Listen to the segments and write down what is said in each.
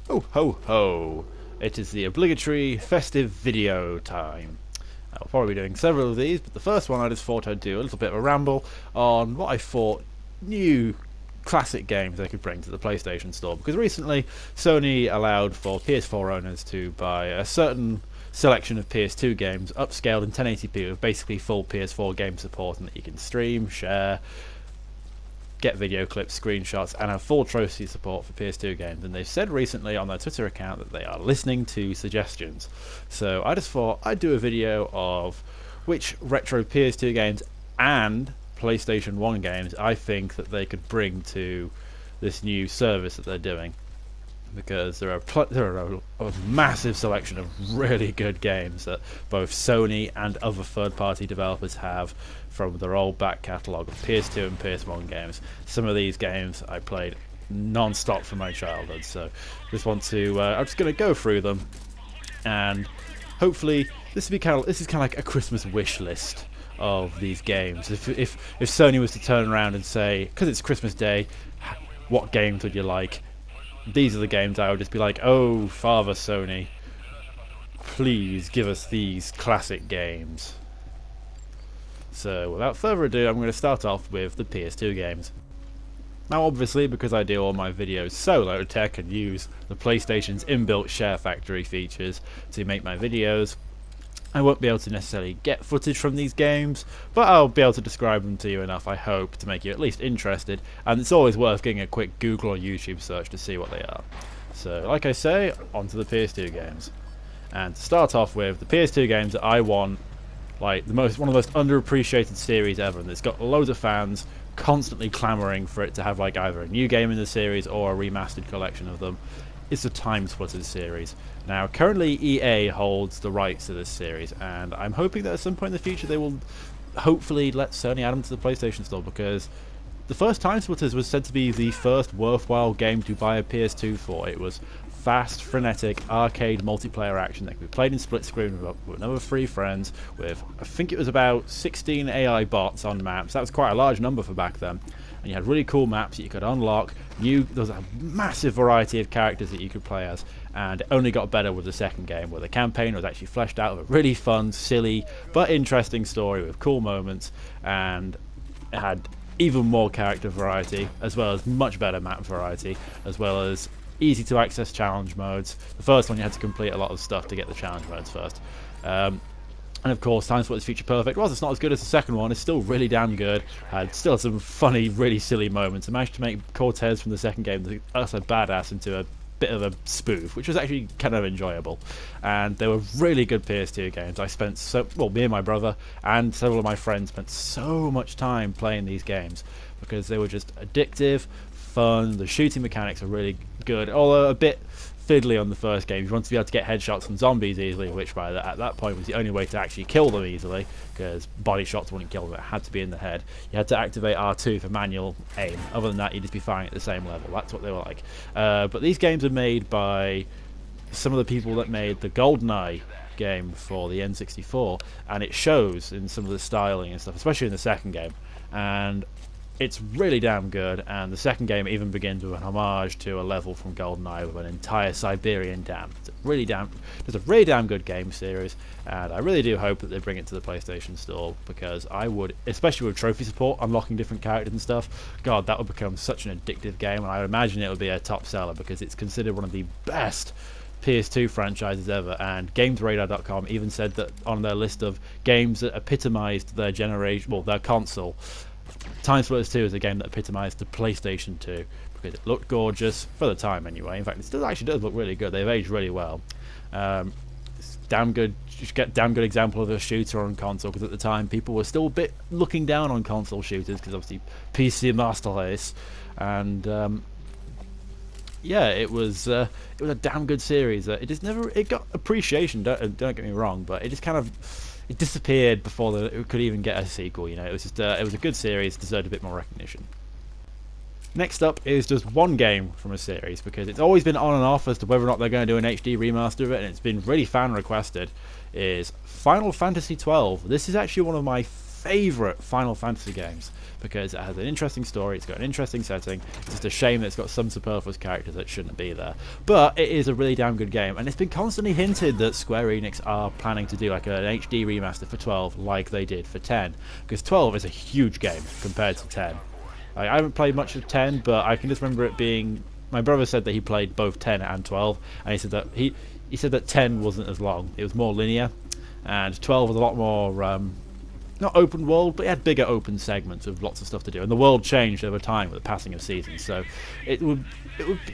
Ho ho ho! It is the obligatory festive video time. I'll probably be doing several of these, but the first one I just thought I'd do a little bit of a ramble on what I thought new classic games they could bring to the PlayStation Store. Because recently Sony allowed for PS4 owners to buy a certain selection of PS2 games upscaled in 1080p with basically full PS4 game support, and that you can stream, share, get video clips, screenshots, and have full trophy support for PS2 games. And they've said recently on their Twitter account that they are listening to suggestions. So I just thought I'd do a video of which retro PS2 games and PlayStation 1 games I think that they could bring to this new service that they're doing. Because there are a massive selection of really good games that both Sony and other third-party developers have from their old back catalogue of PS2 and PS1 games. Some of these games I played non-stop from my childhood, so just want to. I'm just going to go through them, and hopefully this is kind of like a Christmas wish list of these games. If Sony was to turn around and say, because it's Christmas Day, what games would you like? These are the games I would just be like, oh, Father Sony, please give us these classic games. So, without further ado, I'm going to start off with the PS2 games. Now, obviously, because I do all my videos so low tech and use the PlayStation's inbuilt SHAREfactory features to make my videos, I won't be able to necessarily get footage from these games, but I'll be able to describe them to you enough, I hope, to make you at least interested, and it's always worth getting a quick Google or YouTube search to see what they are. So, like I say, on to the PS2 games. And to start off with, the PS2 games that I want, like one of the most underappreciated series ever, and it's got loads of fans constantly clamouring for it to have like either a new game in the series or a remastered collection of them, is the Time Splitters series. Now, currently EA holds the rights to this series, and I'm hoping that at some point in the future they will hopefully let Sony add them to the PlayStation Store, because the first Time Splitters was said to be the first worthwhile game to buy a PS2 for. It was fast, frenetic, arcade multiplayer action that could be played in split screen with another 3 friends, with, I think it was about 16 AI bots on maps. That was quite a large number for back then. And you had really cool maps that you could unlock. There was a massive variety of characters that you could play as, and it only got better with the second game, where the campaign was actually fleshed out with a really fun, silly, but interesting story with cool moments, and it had even more character variety, as well as much better map variety, as well as easy to access challenge modes. The first one you had to complete a lot of stuff to get the challenge modes first. And of course, Time Splitters Feature Perfect, whilst it's not as good as the second one, it's still really damn good. Had still some funny, really silly moments. I managed to make Cortez from the second game, the utter badass, into a bit of a spoof, which was actually kind of enjoyable. And they were really good PS2 games. I spent me and my brother and several of my friends spent so much time playing these games because they were just addictive, fun. The shooting mechanics are really good, although a bit fiddly on the first game. You wanted to be able to get headshots on zombies easily, which at that point was the only way to actually kill them easily, because body shots wouldn't kill them. It had to be in the head. You had to activate R2 for manual aim. Other than that, you'd just be firing at the same level. That's what they were like. But these games are made by some of the people that made the GoldenEye game for the N64, and it shows in some of the styling and stuff, especially in the second game. And it's really damn good, and the second game even begins with an homage to a level from GoldenEye with an entire Siberian dam. It's a really damn good game series, and I really do hope that they bring it to the PlayStation Store, because I would, especially with trophy support, unlocking different characters and stuff, God, that would become such an addictive game, and I would imagine it would be a top seller, because it's considered one of the best PS2 franchises ever, and GamesRadar.com even said that on their list of games that epitomized their generation, well, their console, Time Splitters 2 is a game that epitomised the PlayStation 2, because it looked gorgeous, for the time anyway. In fact, it still actually does look really good. They've aged really well. It's damn good. You get damn good example of a shooter on console, because at the time people were still a bit looking down on console shooters, because obviously PC master race, and yeah, it was a damn good series. It got appreciation. Don't get me wrong, but it just kind of disappeared before it could even get a sequel. You know, it was just it was a good series, deserved a bit more recognition. Next up is just one game from a series, because it's always been on and off as to whether or not they're going to do an HD remaster of it, and it's been really fan requested, is Final Fantasy XII. This is actually one of my favourite Final Fantasy games because it has an interesting story, it's got an interesting setting. It's just a shame that it's got some superfluous characters that shouldn't be there. But it is a really damn good game, and it's been constantly hinted that Square Enix are planning to do like an HD remaster for 12 like they did for 10, because 12 is a huge game compared to 10. I haven't played much of 10, but I can just remember it being... My brother said that he played both 10 and 12, and he said that he said that 10 wasn't as long, it was more linear, and 12 was a lot more not open world, but it had bigger open segments with lots of stuff to do, and the world changed over time with the passing of seasons. So it would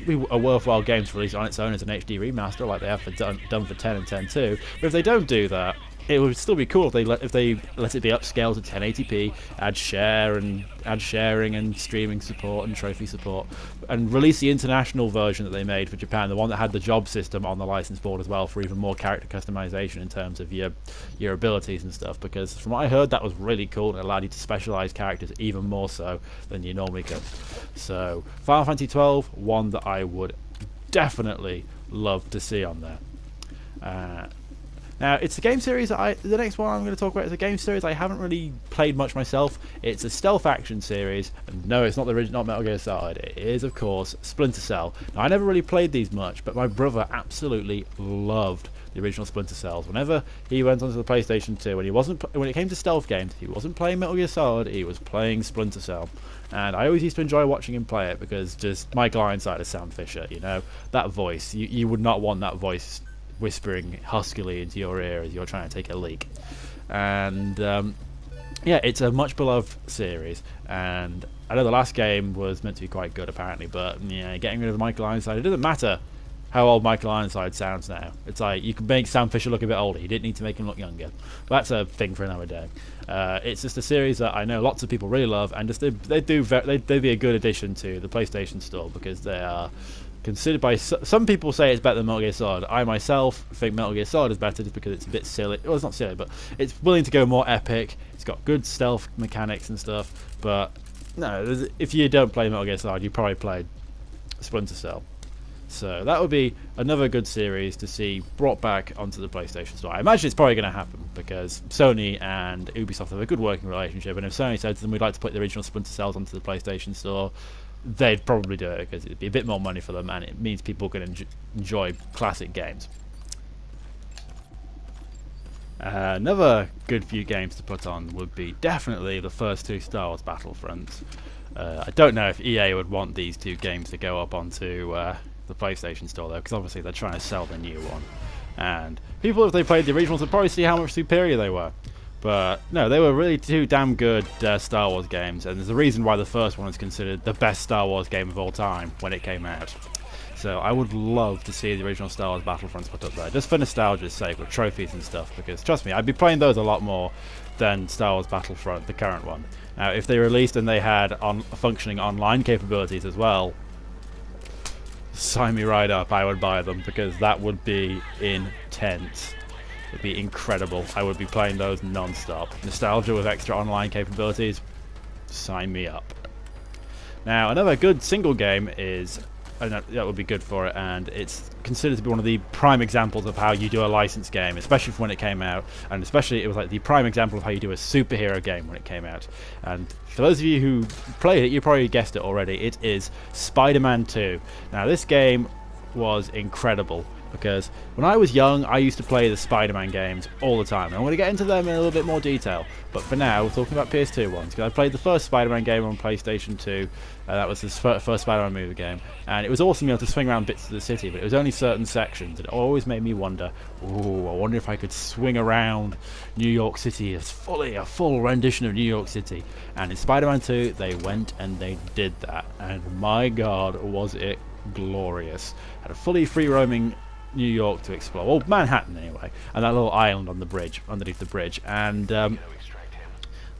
be a worthwhile game to release on its own as an HD remaster, like they have done for 10 and 10 too. But if they don't do that, it would still be cool if they let it be upscaled to 1080p, add sharing and streaming support and trophy support, and release the international version that they made for Japan, the one that had the job system on the license board as well, for even more character customization in terms of your abilities and stuff. Because from what I heard, that was really cool and allowed you to specialize characters even more so than you normally could. So Final Fantasy 12, one that I would definitely love to see on there. Now, it's a game series that the next one I'm going to talk about is a game series I haven't really played much myself. It's a stealth action series, and no, it's not the original, not Metal Gear Solid. It is, of course, Splinter Cell. Now, I never really played these much, but my brother absolutely loved the original Splinter Cells. Whenever he went onto the PlayStation 2, when it came to stealth games, he wasn't playing Metal Gear Solid, he was playing Splinter Cell. And I always used to enjoy watching him play it, because just Michael Ironside as Sam Fisher, you know, that voice, you would not want that voice whispering huskily into your ear as you're trying to take a leak. And yeah, it's a much beloved series, and I know the last game was meant to be quite good apparently, but yeah, getting rid of Michael Ironside, it doesn't matter how old Michael Ironside sounds now. It's like, you can make Sam Fisher look a bit older, you didn't need to make him look younger. But that's a thing for another day. It's just a series that I know lots of people really love, and just they'd be a good addition to the PlayStation Store, because they are considered by some people say it's better than Metal Gear Solid. I myself think Metal Gear Solid is better just because it's a bit silly. Well, it's not silly, but it's willing to go more epic. It's got good stealth mechanics and stuff. But no, if you don't play Metal Gear Solid, you probably played Splinter Cell. So that would be another good series to see brought back onto the PlayStation Store. I imagine it's probably going to happen, because Sony and Ubisoft have a good working relationship, and if Sony said to them, we'd like to put the original Splinter Cells onto the PlayStation Store, they'd probably do it, because it'd be a bit more money for them, and it means people can enjoy classic games. Another good few games to put on would be definitely the first two Star Wars Battlefronts. I don't know if EA would want these two games to go up onto the PlayStation Store, though, because obviously they're trying to sell the new one, and people, if they played the originals, would probably see how much superior they were. But no, they were really two damn good Star Wars games, and there's a reason why the first one is considered the best Star Wars game of all time when it came out. So I would love to see the original Star Wars Battlefronts put up there, just for nostalgia's sake, with trophies and stuff, because trust me, I'd be playing those a lot more than Star Wars Battlefront, the current one. Now, if they released and they had functioning online capabilities as well, sign me right up, I would buy them, because that would be intense. It would be incredible. I would be playing those non-stop. Nostalgia with extra online capabilities, sign me up. Now, another good single game is, that would be good for it, and it's considered to be one of the prime examples of how you do a licensed game, especially from when it came out, and especially it was like the prime example of how you do a superhero game when it came out. And for those of you who played it, you probably guessed it already, it is Spider-Man 2. Now, this game was incredible, because when I was young, I used to play the Spider-Man games all the time. And I'm going to get into them in a little bit more detail, but for now, we're talking about PS2 ones, because I played the first Spider-Man game on PlayStation 2. That was the first Spider-Man movie game, and it was awesome, to swing around bits of the city, but it was only certain sections. It always made me wonder, ooh, I wonder if I could swing around New York City as a full rendition of New York City. And in Spider-Man 2, they went and they did that, and my god, was it glorious. Had a fully free-roaming New York to explore, well, Manhattan anyway, and that little island on the bridge, underneath the bridge, and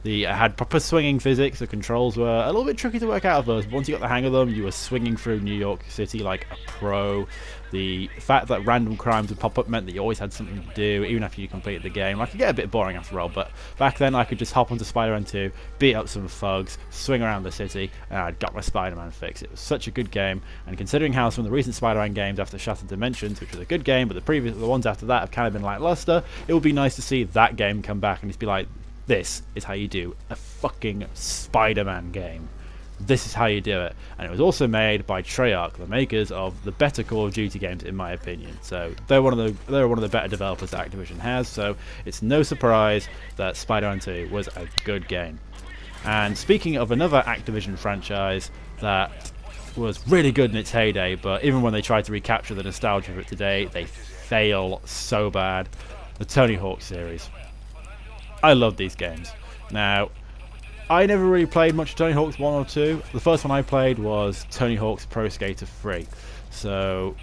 it had proper swinging physics. The controls were a little bit tricky to work out at first, but once you got the hang of them, you were swinging through New York City like a pro. The fact that random crimes would pop up meant that you always had something to do, even after you completed the game. Like, it could get a bit boring after all, but back then I could just hop onto Spider-Man 2, beat up some thugs, swing around the city, and I'd got my Spider-Man fix. It was such a good game, and considering how some of the recent Spider-Man games after Shattered Dimensions, which was a good game, but the ones after that have kind of been lackluster, it would be nice to see that game come back and just be like, this is how you do a fucking Spider-Man game. This is how you do it. And it was also made by Treyarch, the makers of the better Call of Duty games, in my opinion. So they're one of the better developers that Activision has. So it's no surprise that Spider-Man 2 was a good game. And speaking of another Activision franchise that was really good in its heyday, but even when they try to recapture the nostalgia of it today, they fail so bad. The Tony Hawk series. I love these games. Now, I never really played much of Tony Hawk's 1 or 2. The first one I played was Tony Hawk's Pro Skater 3. So,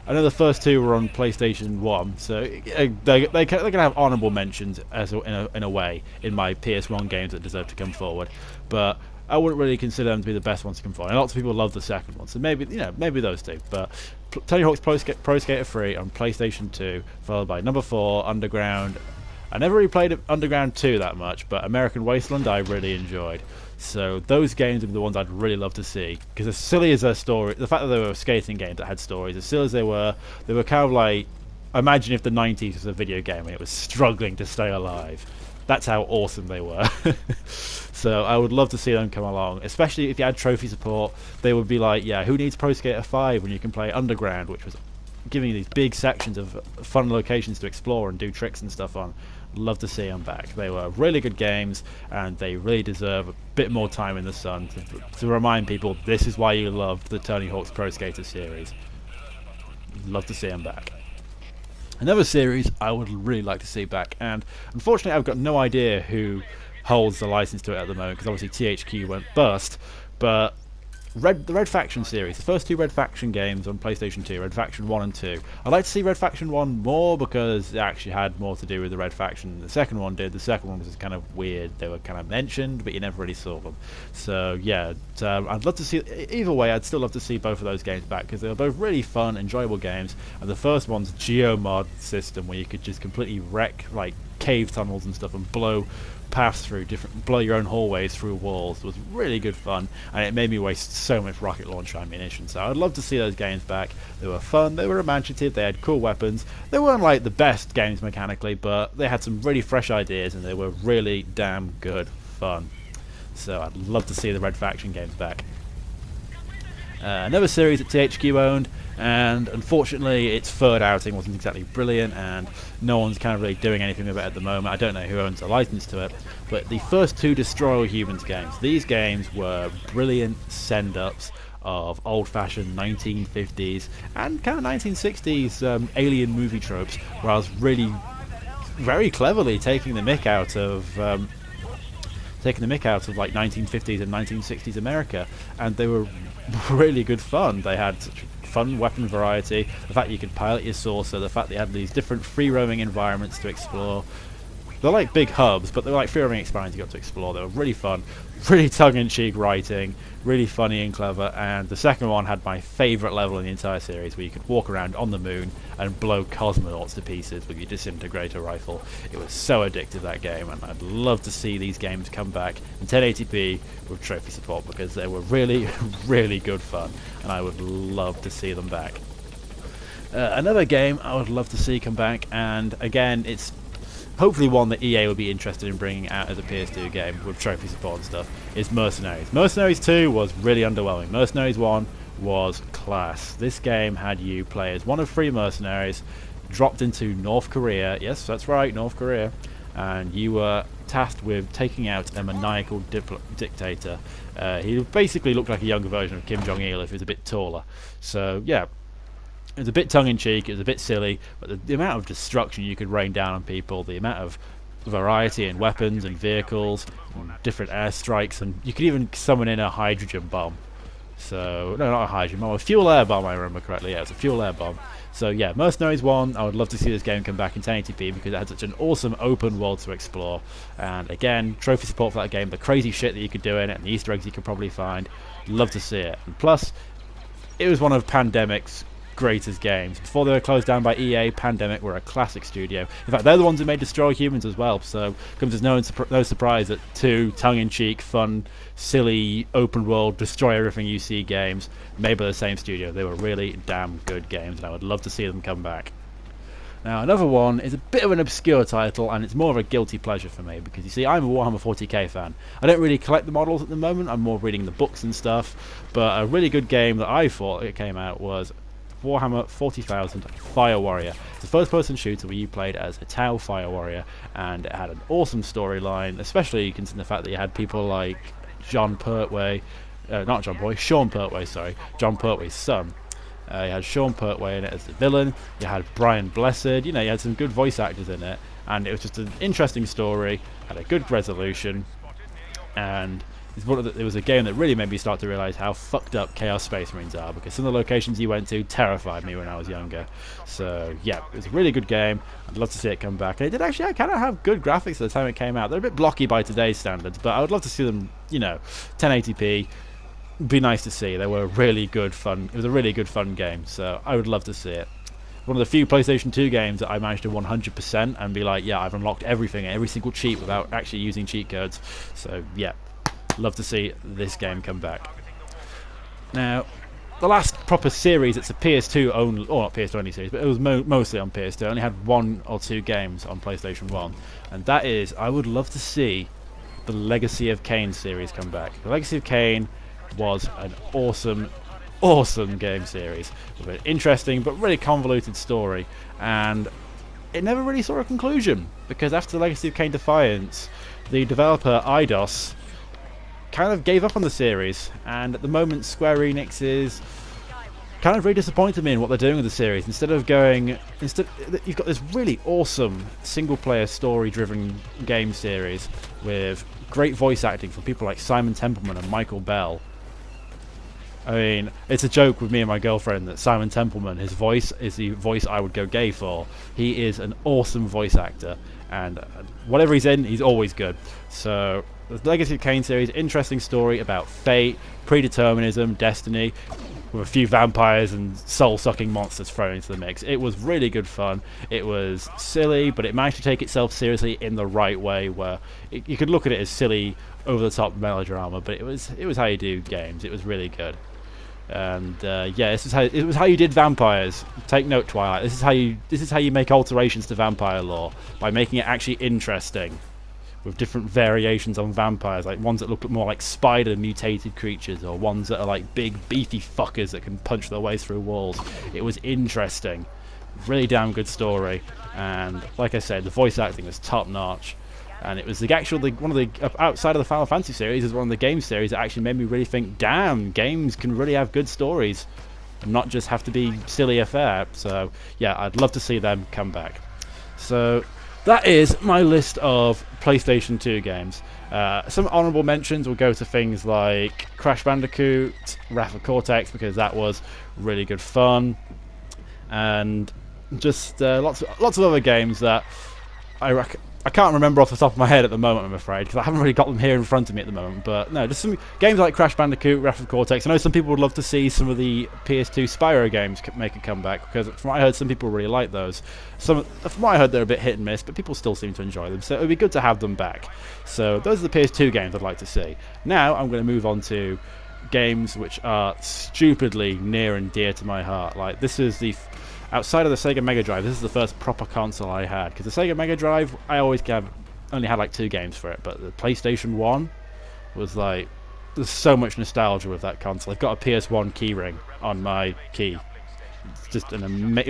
I know the first two were on PlayStation 1, so they can have honourable mentions in a way in my PS1 games that deserve to come forward. But I wouldn't really consider them to be the best ones to come forward. And lots of people love the second one, so maybe those two. But Tony Hawk's Pro Skater 3 on PlayStation 2, followed by number 4, Underground. I never really played Underground 2 that much, but American Wasteland I really enjoyed. So those games are the ones I'd really love to see. Because as silly as their story, the fact that they were skating games that had stories, as silly as they were kind of like, imagine if the 90s was a video game and it was struggling to stay alive. That's how awesome they were. So I would love to see them come along, especially if you had trophy support. They would be like, yeah, who needs Pro Skater 5 when you can play Underground, which was giving you these big sections of fun locations to explore and do tricks and stuff on. Love to see them back. They were really good games, and they really deserve a bit more time in the sun to remind people this is why you loved the Tony Hawk's Pro Skater series. Love to see them back. Another series I would really like to see back, and unfortunately I've got no idea who holds the license to it at the moment, because obviously THQ went bust, but the Red Faction series, the first two Red Faction games on PlayStation 2, Red Faction 1 and 2. I'd like to see Red Faction 1 more because it actually had more to do with the Red Faction. The second one did. The second one was just kind of weird. They were kind of mentioned, but you never really saw them. So yeah, I'd love to see, either way, I'd still love to see both of those games back because they were both really fun, enjoyable games. And the first one's Geomod system where you could just completely wreck like cave tunnels and stuff and blow your own hallways through walls was really good fun, and it made me waste so much rocket launcher ammunition. So I'd love to see those games back. They were fun, they were imaginative, they had cool weapons. They weren't like the best games mechanically, but they had some really fresh ideas and they were really damn good fun. So I'd love to see the Red Faction games back. Another series that THQ owned, and unfortunately its third outing wasn't exactly brilliant, and no one's kind of really doing anything with it at the moment. I don't know who owns the license to it, but the first two Destroy All Humans games, these games were brilliant send-ups of old-fashioned 1950s and kind of 1960s alien movie tropes, where I was really very cleverly taking the mick out of like 1950s and 1960s America, and they were really good fun. They had such fun weapon variety, the fact that you could pilot your saucer, the fact that you had these different free-roaming environments to explore. They're like big hubs, but they're like free-roaming experiences you got to explore. They were really fun, really tongue-in-cheek writing, really funny and clever, and the second one had my favourite level in the entire series, where you could walk around on the moon and blow cosmonauts to pieces with your disintegrator rifle. It was so addictive, that game, and I'd love to see these games come back in 1080p with trophy support, because they were really, really good fun, and I would love to see them back. Another game I would love to see come back, and again, it's hopefully one that EA would be interested in bringing out as a PS2 game with trophy support and stuff, is Mercenaries. Mercenaries 2 was really underwhelming. Mercenaries 1 was class. This game had you play as one of 3 mercenaries dropped into North Korea. Yes, that's right, North Korea. And you were tasked with taking out a maniacal dictator. He basically looked like a younger version of Kim Jong-il if he was a bit taller. So yeah, it was a bit tongue-in-cheek, it was a bit silly, but the amount of destruction you could rain down on people, the amount of variety in weapons and vehicles, and different airstrikes, and you could even summon in a hydrogen bomb. So, no, not a hydrogen bomb, a fuel air bomb, I remember correctly. Yeah, it's a fuel air bomb. So yeah, Mercenaries 1, I would love to see this game come back in 1080p because it had such an awesome open world to explore. And again, trophy support for that game, the crazy shit that you could do in it, and the Easter eggs you could probably find. Love to see it. And plus, it was one of Pandemic's greatest games. Before they were closed down by EA, Pandemic were a classic studio. In fact, they're the ones who made Destroy Humans as well, so it comes as no surprise that two tongue-in-cheek, fun, silly, open-world, destroy-everything-you-see games made by the same studio. They were really damn good games, and I would love to see them come back. Now, another one is a bit of an obscure title, and it's more of a guilty pleasure for me, because you see, I'm a Warhammer 40k fan. I don't really collect the models at the moment, I'm more reading the books and stuff, but a really good game that I thought it came out was Warhammer 40,000 Fire Warrior. It's a first-person shooter where you played as a Tau Fire Warrior, and it had an awesome storyline, especially considering the fact that you had people like Sean Pertway, sorry, John Pertway's son. You had Sean Pertway in it as the villain. You had Brian Blessed. You know, you had some good voice actors in it, and it was just an interesting story. Had a good resolution, and it was a game that really made me start to realise how fucked up Chaos Space Marines are, because some of the locations you went to terrified me when I was younger. So yeah, it was a really good game. I'd love to see it come back. And it did actually kind of have good graphics at the time it came out. They're a bit blocky by today's standards, but I would love to see them, you know, 1080p. Be nice to see. They were really good fun. It was a really good fun game, so I would love to see it. One of the few PlayStation 2 games that I managed to 100% and be like, yeah, I've unlocked everything, every single cheat without actually using cheat codes. So yeah, love to see this game come back. Now, the last proper series, it's a PS2 only, or not PS2 only series, but it was mostly on PS2. I only had 1 or 2 games on PlayStation 1, and that is, I would love to see the Legacy of Kain series come back. The Legacy of Kain was an awesome game series with an interesting but really convoluted story, and it never really saw a conclusion, because after Legacy of Kain Defiance, the developer Eidos kind of gave up on the series, and at the moment Square Enix is kind of really disappointed me in what they're doing with the series. Instead you've got this really awesome single player story driven game series with great voice acting from people like Simon Templeman and Michael Bell. I mean, it's a joke with me and my girlfriend that Simon Templeman, his voice is the voice I would go gay for. He is an awesome voice actor, and whatever he's in, he's always good. So, the Legacy of Kain series, interesting story about fate, predeterminism, destiny, with a few vampires and soul-sucking monsters thrown into the mix. It was really good fun. It was silly, but it managed to take itself seriously in the right way, where you could look at it as silly, over-the-top melodrama, but it was how you do games. It was really good. And yeah, it was how you did vampires. Take note, Twilight. This is how you make alterations to vampire lore, by making it actually interesting, with different variations on vampires, like ones that look more like spider mutated creatures, or ones that are like big beefy fuckers that can punch their way through walls. It was interesting, really damn good story, and like I said, the voice acting was top notch. And it was one of the outside of the Final Fantasy series, is one of the game series that actually made me really think, damn, games can really have good stories and not just have to be silly affair. So yeah, I'd love to see them come back. So that is my list of PlayStation 2 games. Some honourable mentions will go to things like Crash Bandicoot, Wrath of Cortex, because that was really good fun, and just lots of other games that I can't remember off the top of my head at the moment, I'm afraid, because I haven't really got them here in front of me at the moment. But no, just some games like Crash Bandicoot, Wrath of Cortex. I know some people would love to see some of the PS2 Spyro games make a comeback, because from what I heard, some people really like those. From what I heard, they're a bit hit and miss, but people still seem to enjoy them, so it would be good to have them back. So those are the PS2 games I'd like to see. Now I'm going to move on to games which are stupidly near and dear to my heart. Like, this is the... Outside of the Sega Mega Drive, this is the first proper console I had. Because the Sega Mega Drive, I only had like 2 games for it. But the PlayStation 1 was like... There's so much nostalgia with that console. I've got a PS1 keyring on my key. It's just it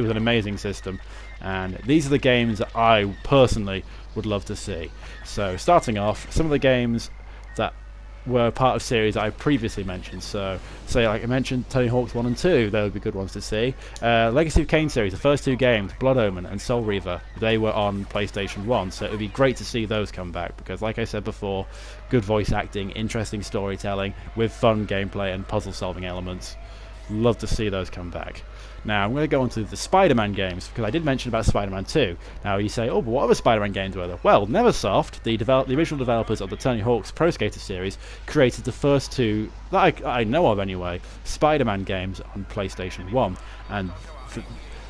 was an amazing system. And these are the games that I personally would love to see. So starting off, some of the games that were part of series I previously mentioned. So, say like I mentioned, Tony Hawk's 1 and 2, they would be good ones to see. Legacy of Kain series, the first 2 games, Blood Omen and Soul Reaver, they were on PlayStation 1, so it would be great to see those come back, because like I said before, good voice acting, interesting storytelling, with fun gameplay and puzzle solving elements. Love to see those come back. Now, I'm going to go on to the Spider-Man games, because I did mention about Spider-Man 2. Now, you say, oh, but what other Spider-Man games were there? Well, Neversoft, the original developers of the Tony Hawk's Pro Skater series, created the first 2, that I know of anyway, Spider-Man games on PlayStation 1. And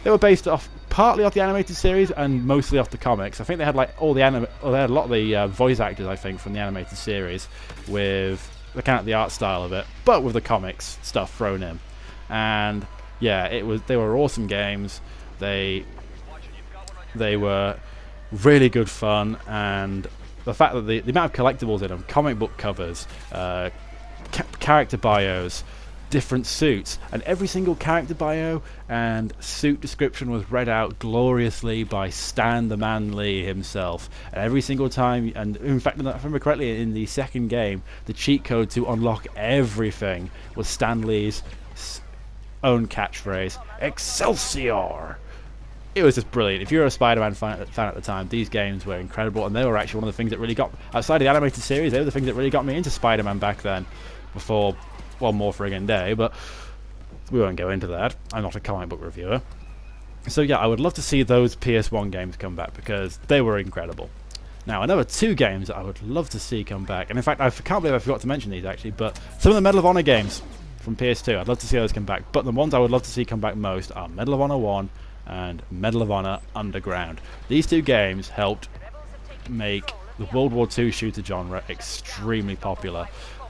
they were based partly off the animated series and mostly off the comics. I think they had like they had a lot of the voice actors, I think, from the animated series, with the kind of the art style of it, but with the comics stuff thrown in. And yeah, they were awesome games. They They were really good fun, and the fact that the amount of collectibles in them, comic book covers, character bios, different suits, and every single character bio and suit description was read out gloriously by Stan the Man Lee himself. And every single time, and in fact, if I remember correctly, in the second game, the cheat code to unlock everything was Stan Lee's own catchphrase, Excelsior! It was just brilliant. If you were a Spider-Man fan at the time, these games were incredible, and they were actually one of the things that really got, outside of the animated series, they were the things that really got me into Spider-Man back then, before one more friggin' day, but we won't go into that. I'm not a comic book reviewer. So yeah, I would love to see those PS1 games come back, because they were incredible. Now, another 2 games that I would love to see come back, and in fact, I can't believe I forgot to mention these actually, but some of the Medal of Honor games from PS2, I'd love to see those come back, but the ones I would love to see come back most are Medal of Honor 1 and Medal of Honor Underground. These 2 games helped make the World War II shooter genre extremely popular.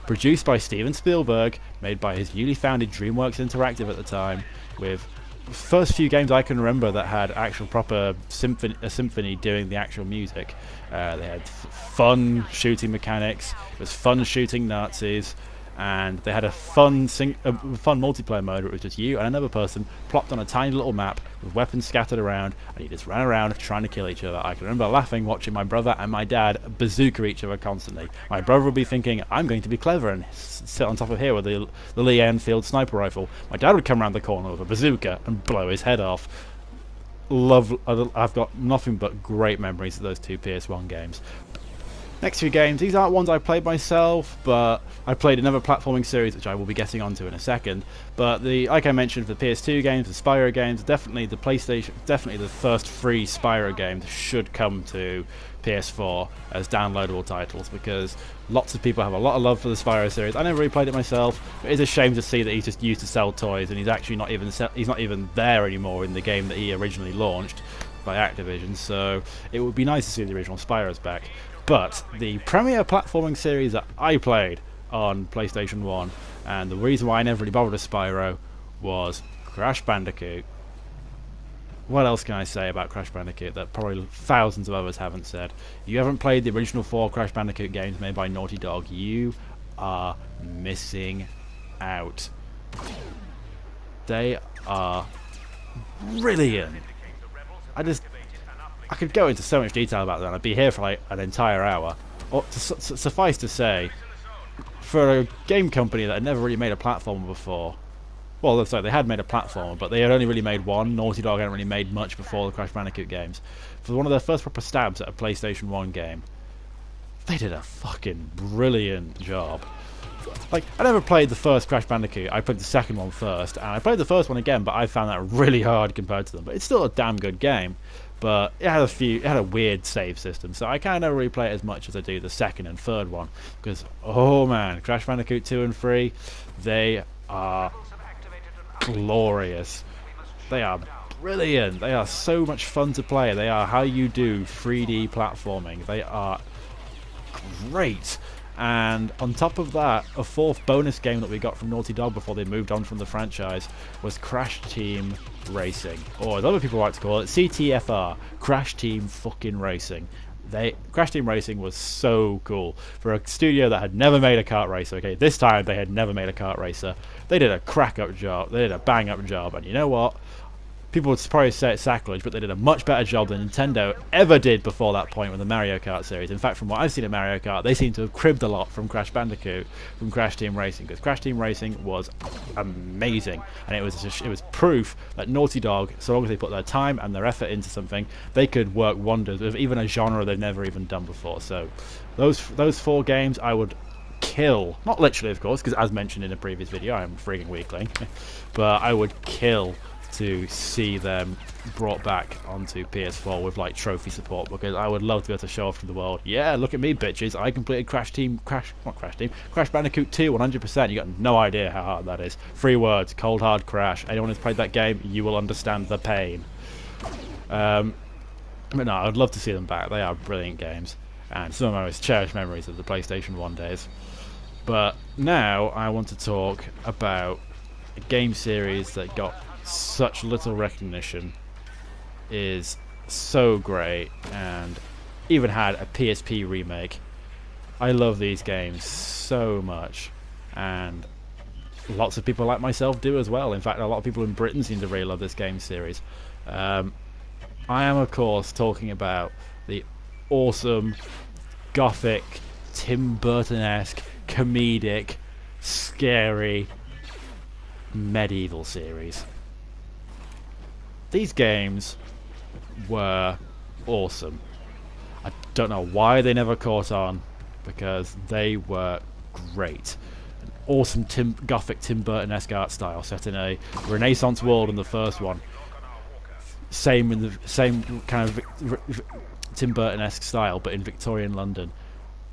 Produced by Steven Spielberg, made by his newly founded DreamWorks Interactive at the time, with the first few games I can remember that had actual proper symphony doing the actual music. They had fun shooting mechanics, it was fun shooting Nazis, and they had a fun multiplayer mode where it was just you and another person plopped on a tiny little map with weapons scattered around, and you just ran around trying to kill each other. I can remember laughing watching my brother and my dad bazooka each other constantly. My brother would be thinking, I'm going to be clever and sit on top of here with the Lee Enfield sniper rifle. My dad would come around the corner with a bazooka and blow his head off. I've got nothing but great memories of those 2 PS1 games. Next few games, these aren't ones I played myself, but I played another platforming series which I will be getting onto in a second. But like I mentioned, the PS2 games, the Spyro games, definitely the PlayStation, definitely the first 3 Spyro games should come to PS4 as downloadable titles, because lots of people have a lot of love for the Spyro series. I never really played it myself. It is a shame to see that he's just used to sell toys, and he's actually not even there anymore in the game that he originally launched by Activision. So it would be nice to see the original Spyros back. But the premier platforming series that I played on PlayStation 1, and the reason why I never really bothered with Spyro, was Crash Bandicoot. What else can I say about Crash Bandicoot that probably thousands of others haven't said? If you haven't played the original 4 Crash Bandicoot games made by Naughty Dog, you are missing out. They are brilliant. I could go into so much detail about that. I'd be here for like an entire hour. Or suffice to say, for a game company that had never really made a platformer before, well, sorry, they had made a platformer, but they had only really made one. Naughty Dog hadn't really made much before the Crash Bandicoot games. For one of their first proper stabs at a PlayStation 1 game, they did a fucking brilliant job. Like, I never played the first Crash Bandicoot. I played the second one first, and I played the first one again, but I found that really hard compared to them. But it's still a damn good game. But it had a weird save system, so I kind of never really play it as much as I do the second and third one. Because, oh man, Crash Bandicoot 2 and 3, they are glorious. They are brilliant. They are so much fun to play. They are how you do 3D platforming. They are great. And on top of that, a 4th bonus game that we got from Naughty Dog before they moved on from the franchise was Crash Team Racing, or as other people like to call it, CTFR, Crash Team fucking Racing. Crash Team Racing was so cool. For a studio that had never made a kart racer, okay, this time they had never made a kart racer, they did a crack-up job, they did a bang-up job, and you know what? People would probably say it's sacrilege, but they did a much better job than Nintendo ever did before that point with the Mario Kart series. In fact, from what I've seen of Mario Kart, they seem to have cribbed a lot from Crash Bandicoot, from Crash Team Racing, because Crash Team Racing was amazing, and it was proof that Naughty Dog, so long as they put their time and their effort into something, they could work wonders with even a genre they've never even done before. So those 4 games I would kill, not literally of course, because as mentioned in a previous video, I'm a freaking weakling, but I would kill to see them brought back onto PS4 with like trophy support, because I would love to be able to show off to the world, yeah, look at me bitches, I completed Crash Bandicoot 2 100%. You got no idea how hard that is. 3 words: cold hard crash. Anyone who's played that game, you will understand the pain. But no, I'd love to see them back. They are brilliant games, and some of my most cherished memories of the PlayStation 1 days. But now I want to talk about a game series that got such little recognition, is so great, and even had a PSP remake. I love these games so much, and lots of people like myself do as well. In fact, a lot of people in Britain seem to really love this game series. I am, of course, talking about the awesome, gothic, Tim Burton-esque, comedic, scary, medieval series. These games were awesome. I don't know why they never caught on, because they were great. An awesome gothic Tim Burton-esque art style set in a Renaissance world in the first one. Same in the same kind of Tim Burton-esque style, but in Victorian London.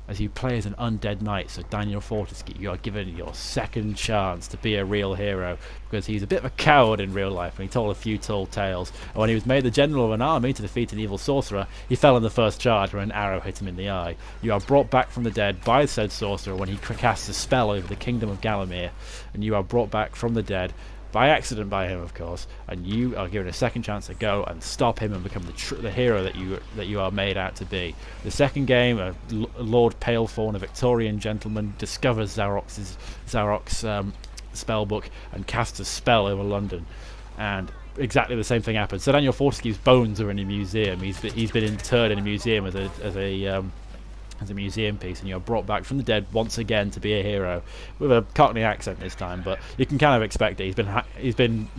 As you play as an undead knight, so Daniel Fortescue, you are given your second chance to be a real hero, because he's a bit of a coward in real life, and he told a few tall tales. And when he was made the general of an army to defeat an evil sorcerer, he fell in the first charge when an arrow hit him in the eye. You are brought back from the dead by said sorcerer when he casts a spell over the kingdom of Galamir, and you are brought back from the dead by accident by him, of course, and you are given a second chance to go and stop him and become the hero that you are made out to be. The second game, Lord Palefawn, a Victorian gentleman, discovers Zarok's spellbook and casts a spell over London, and exactly the same thing happens. So Daniel Fortescue's bones are in a museum. He's been interred in a museum as a museum piece, and you're brought back from the dead once again to be a hero, with a Cockney accent this time, but you can kind of expect it. He's been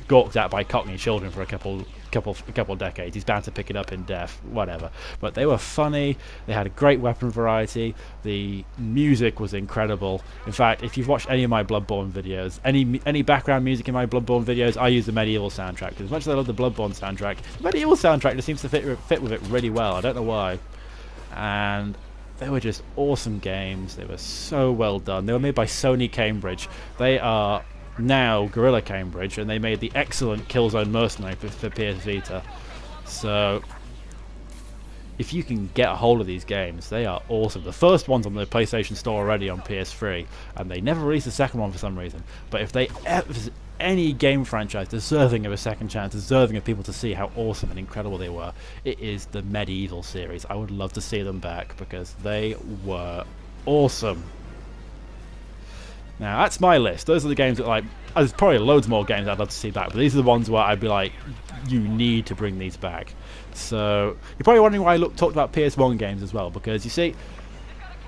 gawked at by Cockney children for a couple of decades. He's bound to pick it up in death, whatever. But they were funny. They had a great weapon variety. The music was incredible. In fact, if you've watched any of my Bloodborne videos, any background music in my Bloodborne videos, I use the medieval soundtrack, because as much as I love the Bloodborne soundtrack, the medieval soundtrack just seems to fit with it really well. I don't know why. And they were just awesome games. They were so well done. They were made by Sony Cambridge. They are now Guerrilla Cambridge, and they made the excellent Killzone Mercenary for PS Vita. So if you can get a hold of these games, they are awesome. The first one's on the PlayStation Store already on PS3, and they never released the second one for some reason. But if there's any game franchise deserving of a second chance, deserving of people to see how awesome and incredible they were, it is the medieval series. I would love to see them back, because they were awesome. Now, that's my list. Those are the games that, there's probably loads more games I'd love to see back, but these are the ones where I'd be like, you need to bring these back. So you're probably wondering why I talked about PS1 games as well, because you see,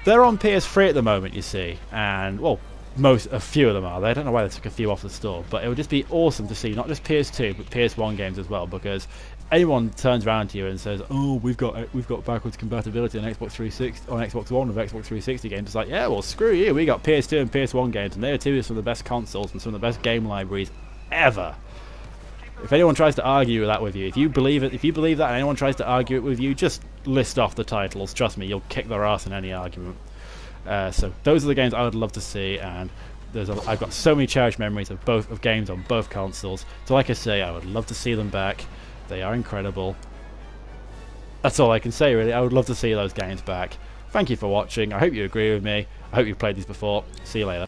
they're on PS3 at the moment, you see, and well, a few of them are. I don't know why they took a few off the store, but it would just be awesome to see not just PS2 but PS1 games as well, because anyone turns around to you and says, "Oh, we've got backwards compatibility on Xbox 360 on Xbox One with Xbox 360 games," it's like, yeah, well, screw you. We got PS2 and PS1 games, and they are two of some of the best consoles and some of the best game libraries ever. If anyone tries to argue that with you, if you believe that, and anyone tries to argue it with you, just list off the titles. Trust me, you'll kick their ass in any argument. So those are the games I would love to see, and I've got so many cherished memories of games on both consoles. So like I say, I would love to see them back. They are incredible. That's all I can say, really. I would love to see those games back. Thank you for watching. I hope you agree with me. I hope you've played these before. See you later.